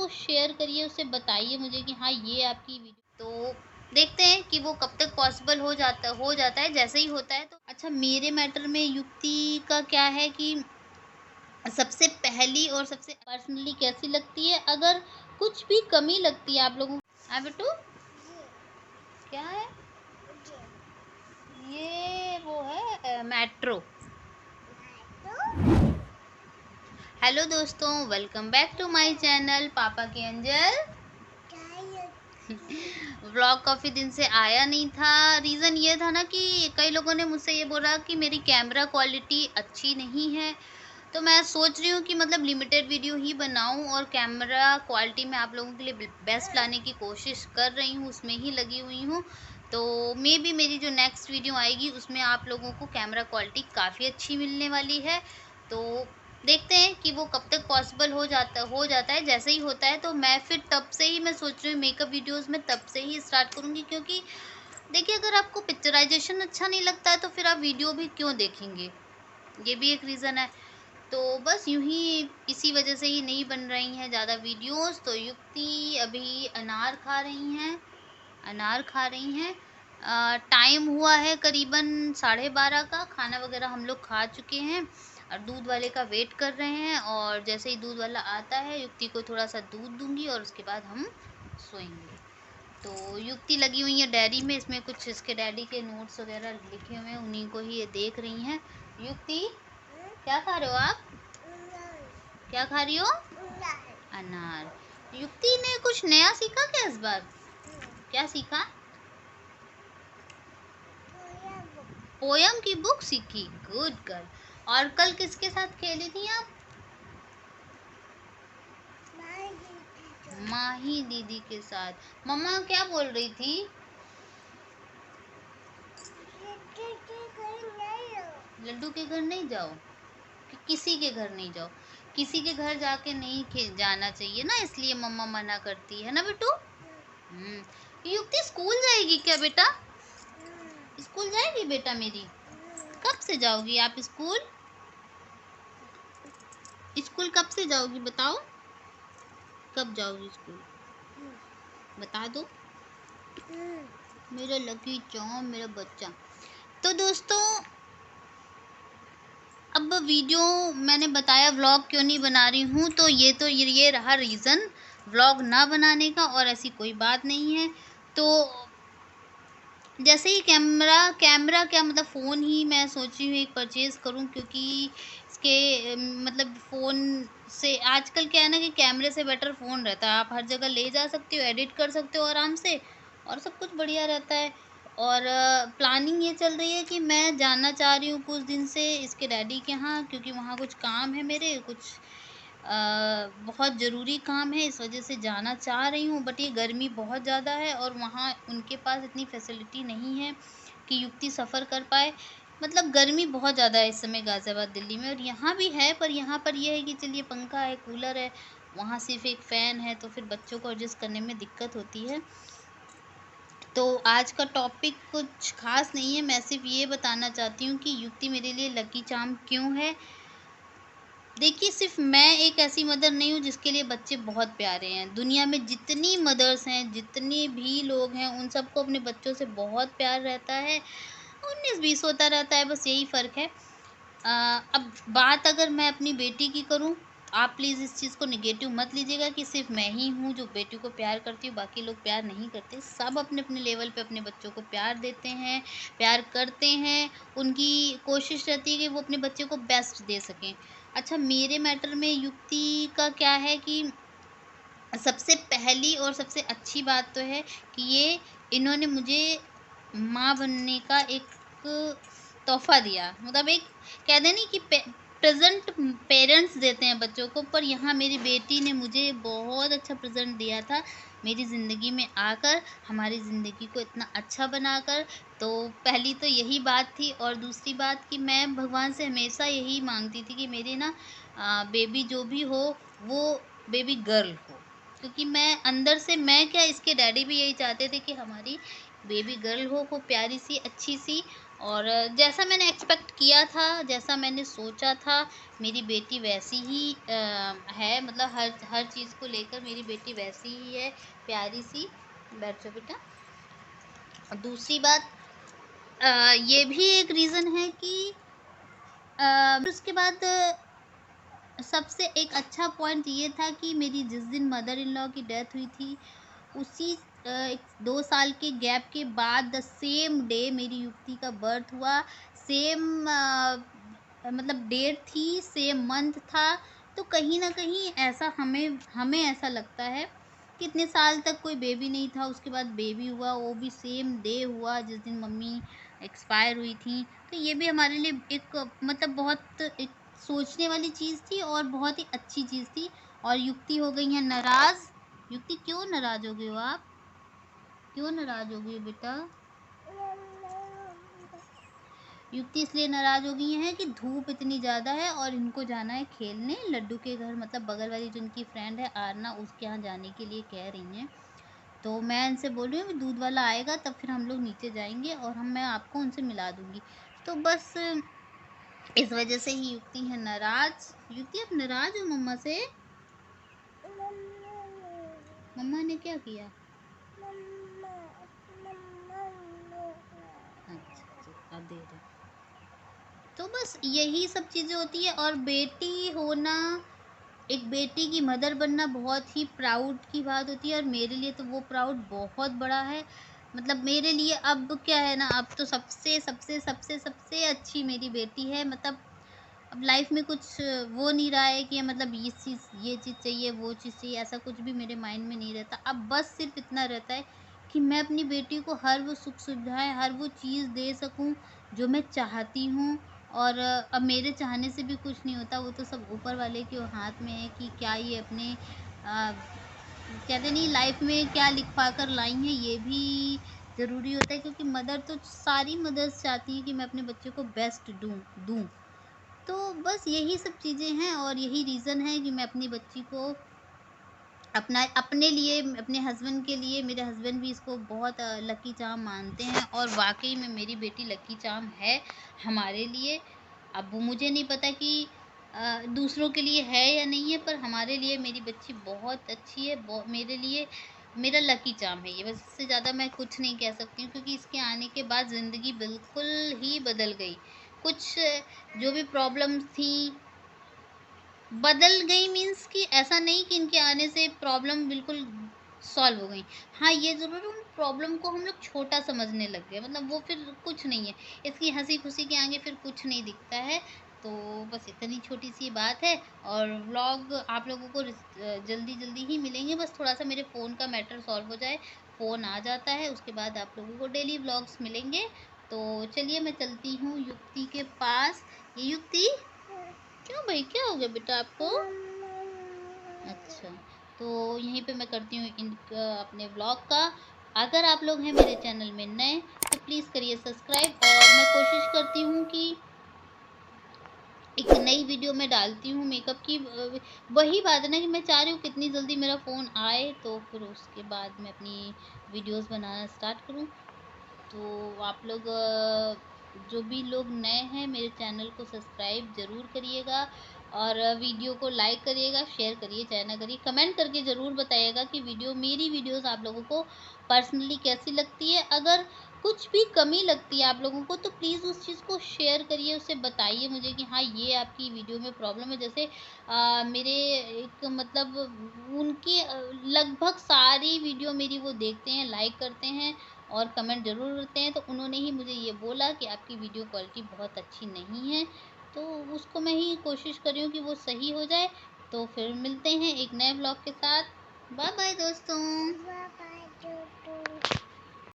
उसको शेयर करिए, उसे बताइए मुझे कि हाँ ये आपकी वीडियो। तो देखते हैं कि वो कब तक पॉसिबल हो जाता है। जैसे ही होता है तो अच्छा, मेरे मैटर में युक्ति का क्या है कि सबसे पहली और सबसे पर्सनली कैसी लगती है, अगर कुछ भी कमी लगती है आप लोगों को। हाँ बेटू, क्या है ये? वो है मेट्रो। हेलो दोस्तों, welcome back to my channel पापा की अंजल। व्लॉग काफ़ी दिन से आया नहीं था। रीज़न ये था ना कि कई लोगों ने मुझसे ये बोला कि मेरी कैमरा क्वालिटी अच्छी नहीं है। तो मैं सोच रही हूँ कि मतलब लिमिटेड वीडियो ही बनाऊँ और कैमरा क्वालिटी में आप लोगों के लिए बेस्ट लाने की कोशिश कर रही हूँ, उसमें ही लगी हुई हूँ। तो मे बी मेरी जो नेक्स्ट वीडियो आएगी उसमें आप लोगों को कैमरा क्वालिटी काफ़ी अच्छी मिलने वाली है। तो देखते हैं कि वो कब तक पॉसिबल हो जाता है। जैसे ही होता है तो मैं फिर तब से ही मैं सोच रही हूँ मेकअप वीडियोस में तब से ही स्टार्ट करूँगी, क्योंकि देखिए अगर आपको पिक्चराइजेशन अच्छा नहीं लगता है तो फिर आप वीडियो भी क्यों देखेंगे, ये भी एक रीज़न है। तो बस यूं ही इसी वजह से ही नहीं बन रही हैं ज़्यादा वीडियोस। तो युक्ति अभी अनार खा रही हैं। टाइम हुआ है करीबन 12:30 का। खाना वगैरह हम लोग खा चुके हैं और दूध वाले का वेट कर रहे हैं। और जैसे ही दूध वाला आता है युक्ति को थोड़ा सा दूध दूंगी और उसके बाद हम सोएंगे। तो युक्ति लगी हुई है डायरी में, इसमें कुछ इसके डैडी के नोट्स वगैरह लिखे हुए हैं, उन्हीं को ही ये देख रही हैं। युक्ति, क्या खा रहे हो आप? क्या खा रही हो? अनार। युक्ति ने कुछ नया सीखा क्या इस बार? क्या सीखा? पोयम की बुक सीखी, गुड गर्ल। और कल किसके साथ खेली थी आप? माही दीदी के साथ। मम्मा क्या बोल रही थी? लड्डू के घर नहीं जाओ, कि किसी के घर नहीं जाओ। किसी के घर जाके नहीं जाना चाहिए ना, इसलिए मम्मा मना करती है ना बेटू। युक्ति स्कूल जाएगी क्या बेटा? स्कूल जाएगी बेटा मेरी? कब से जाओगी आप स्कूल? स्कूल कब से जाओगी बताओ? कब जाओगी स्कूल बता दो। मेरा लकी चौम, मेरा बच्चा। तो दोस्तों, अब वीडियो मैंने बताया व्लॉग क्यों नहीं बना रही हूँ, तो ये रहा रीज़न व्लॉग ना बनाने का, और ऐसी कोई बात नहीं है। तो जैसे ही कैमरा क्या मतलब फ़ोन ही मैं सोच रही हूँ एक परचेज़ करूँ, क्योंकि इसके मतलब फ़ोन से आजकल क्या है ना कि कैमरे से बेटर फ़ोन रहता है। आप हर जगह ले जा सकते हो, एडिट कर सकते हो आराम से, और सब कुछ बढ़िया रहता है। और प्लानिंग ये चल रही है कि मैं जाना चाह रही हूँ कुछ दिन से इसके डैडी के यहाँ, क्योंकि वहाँ कुछ काम है मेरे, कुछ बहुत ज़रूरी काम है, इस वजह से जाना चाह रही हूँ। बट ये गर्मी बहुत ज़्यादा है और वहाँ उनके पास इतनी फैसिलिटी नहीं है कि युक्ति सफ़र कर पाए। मतलब गर्मी बहुत ज़्यादा है इस समय गाज़ियाबाद दिल्ली में, और यहाँ भी है, पर यहाँ पर ये है कि चलिए पंखा है, कूलर है, वहाँ सिर्फ एक फ़ैन है, तो फिर बच्चों को एडजस्ट करने में दिक्कत होती है। तो आज का टॉपिक कुछ ख़ास नहीं है, मैं सिर्फ ये बताना चाहती हूँ कि युक्ति मेरे लिए लकी चार्म क्यों है। देखिए, सिर्फ मैं एक ऐसी मदर नहीं हूँ जिसके लिए बच्चे बहुत प्यारे हैं। दुनिया में जितनी मदर्स हैं, जितने भी लोग हैं, उन सबको अपने बच्चों से बहुत प्यार रहता है। 19-20 होता रहता है, बस यही फ़र्क है। अब बात अगर मैं अपनी बेटी की करूँ, आप प्लीज़ इस चीज़ को नेगेटिव मत लीजिएगा कि सिर्फ मैं ही हूँ जो बेटी को प्यार करती हूँ, बाकी लोग प्यार नहीं करते। सब अपने-अपने लेवल पे अपने बच्चों को प्यार देते हैं, प्यार करते हैं। उनकी कोशिश रहती है कि वो अपने बच्चे को बेस्ट दे सकें। अच्छा, मेरे मैटर में युक्ति का क्या है कि सबसे पहली और सबसे अच्छी बात तो है कि ये इन्होंने मुझे माँ बनने का एक तोहफ़ा दिया। मतलब एक कहते नहीं कि प्रेज़ेंट पेरेंट्स देते हैं बच्चों को, पर यहाँ मेरी बेटी ने मुझे बहुत अच्छा प्रेज़ेंट दिया था, मेरी ज़िंदगी में आकर, हमारी ज़िंदगी को इतना अच्छा बनाकर। तो पहली तो यही बात थी, और दूसरी बात कि मैं भगवान से हमेशा यही माँगती थी कि मेरी ना बेबी जो भी हो, वो बेबी गर्ल हो। क्योंकि मैं अंदर से, मैं क्या, इसके डैडी भी यही चाहते थे कि हमारी बेबी गर्ल हो, खूब प्यारी सी, अच्छी सी। और जैसा मैंने एक्सपेक्ट किया था, जैसा मैंने सोचा था, मेरी बेटी वैसी ही है। मतलब हर हर चीज़ को लेकर मेरी बेटी वैसी ही है, प्यारी सी। बैठ जाओ बेटा। और दूसरी बात, ये भी एक रीज़न है कि उसके बाद सबसे एक अच्छा पॉइंट ये था कि मेरी जिस दिन मदर इन लॉ की डेथ हुई थी, उसी 2 साल के गैप के बाद द सेम डे मेरी युक्ति का बर्थ हुआ। सेम मतलब डेट थी, सेम मंथ था। तो कहीं न कहीं ऐसा हमें हमें ऐसा लगता है कि इतने साल तक कोई बेबी नहीं था, उसके बाद बेबी हुआ, वो भी सेम डे हुआ जिस दिन मम्मी एक्सपायर हुई थी। तो ये भी हमारे लिए एक मतलब बहुत एक सोचने वाली चीज़ थी और बहुत ही अच्छी चीज़ थी। और युक्ति हो गई है नाराज़। युक्ति क्यों नाराज़ हो गए हो आप? क्यों नाराज़ हो गई हो बेटा? युक्ति इसलिए नाराज़ हो गई हैं कि धूप इतनी ज़्यादा है और इनको जाना है खेलने लड्डू के घर, मतलब बगल वाली जो इनकी फ्रेंड है आरना, उसके यहाँ जाने के लिए कह रही हैं। तो मैं इनसे बोल रही हूँ कि दूध वाला आएगा तब फिर हम लोग नीचे जाएँगे और मैं आपको उनसे मिला दूँगी। तो बस इस वज़ह से ही युक्ति है नाराज़। युक्ति आप नाराज़ हो मम्मा से? मम्मा ने क्या किया? अच्छा, अब दे रहे। तो बस यही सब चीज़ें होती है। और बेटी होना, एक बेटी की मदर बनना बहुत ही प्राउड की बात होती है और मेरे लिए तो वो प्राउड बहुत बड़ा है। मतलब मेरे लिए अब क्या है ना, अब तो सबसे सबसे सबसे सबसे अच्छी मेरी बेटी है। मतलब अब लाइफ में कुछ वो नहीं रहा है कि मतलब ये चीज़ चाहिए, वो चीज़ चाहिए, ऐसा कुछ भी मेरे माइंड में नहीं रहता। अब बस सिर्फ़ इतना रहता है कि मैं अपनी बेटी को हर वो सुख-सुविधाएँ, हर वो चीज़ दे सकूँ जो मैं चाहती हूँ। और अब मेरे चाहने से भी कुछ नहीं होता, वो तो सब ऊपर वाले के हाथ में है कि क्या ये अपने कहते नहीं लाइफ में क्या लिखवा कर लाई हैं, ये भी ज़रूरी होता है। क्योंकि मदर तो सारी मदर्स चाहती हैं कि मैं अपने बच्चे को बेस्ट दूँ। तो बस यही सब चीज़ें हैं और यही रीज़न है कि मैं अपनी बच्ची को अपने लिए, अपने हस्बैंड के लिए, मेरे हस्बैंड भी इसको बहुत लकी चार्म मानते हैं और वाक़ई में मेरी बेटी लकी चार्म है हमारे लिए। अब वो मुझे नहीं पता कि दूसरों के लिए है या नहीं है, पर हमारे लिए मेरी बच्ची बहुत अच्छी है। मेरे लिए मेरा लकी चार्म है ये, बस इससे ज़्यादा मैं कुछ नहीं कह सकती हूँ। क्योंकि इसके आने के बाद ज़िंदगी बिल्कुल ही बदल गई। कुछ जो भी प्रॉब्लम्स थी बदल गई, मीन्स कि ऐसा नहीं कि इनके आने से प्रॉब्लम बिल्कुल सॉल्व हो गई। हाँ, ये ज़रूर है, उन प्रॉब्लम को हम लोग छोटा समझने लग गए, मतलब वो फिर कुछ नहीं है। इसकी हँसी-खुशी के आगे फिर कुछ नहीं दिखता है। तो बस इतनी छोटी-सी बात है। और व्लॉग आप लोगों को जल्दी-जल्दी ही मिलेंगे, बस थोड़ा-सा मेरे फ़ोन का मैटर सॉल्व हो जाए। फ़ोन आ जाता है, उसके बाद आप लोगों को डेली व्लॉग्स मिलेंगे। तो चलिए मैं चलती हूँ युक्ति के पास। ये युक्ति क्यों भाई, क्या हो गया बेटा आपको? अच्छा, तो यहीं पे मैं करती हूँ अपने व्लॉग का। अगर आप लोग हैं मेरे चैनल में नए तो प्लीज़ करिए सब्सक्राइब। और मैं कोशिश करती हूँ कि एक नई वीडियो मैं डालती हूँ मेकअप की। वही बात है ना कि मैं चाह रही हूँ कितनी जल्दी मेरा फ़ोन आए तो फिर उसके बाद मैं अपनी वीडियोज़ बनाना स्टार्ट करूँ। तो आप लोग जो भी लोग नए हैं मेरे चैनल को सब्सक्राइब ज़रूर करिएगा। और वीडियो को लाइक करिएगा, शेयर करिए चाहे ना करिए, कमेंट करके ज़रूर बताइएगा कि मेरी वीडियोस आप लोगों को पर्सनली कैसी लगती है। अगर कुछ भी कमी लगती है आप लोगों को तो प्लीज़ उस चीज़ को शेयर करिए, उससे बताइए मुझे कि हाँ ये आपकी वीडियो में प्रॉब्लम है। जैसे मेरे एक मतलब उनकी लगभग सारी वीडियो मेरी वो देखते हैं, लाइक करते हैं और कमेंट ज़रूर करते हैं। तो उन्होंने ही मुझे ये बोला कि आपकी वीडियो क्वालिटी बहुत अच्छी नहीं है। तो उसको मैं ही कोशिश कर रही हूँ कि वो सही हो जाए। तो फिर मिलते हैं एक नए ब्लॉग के साथ। बाय बाय दोस्तों।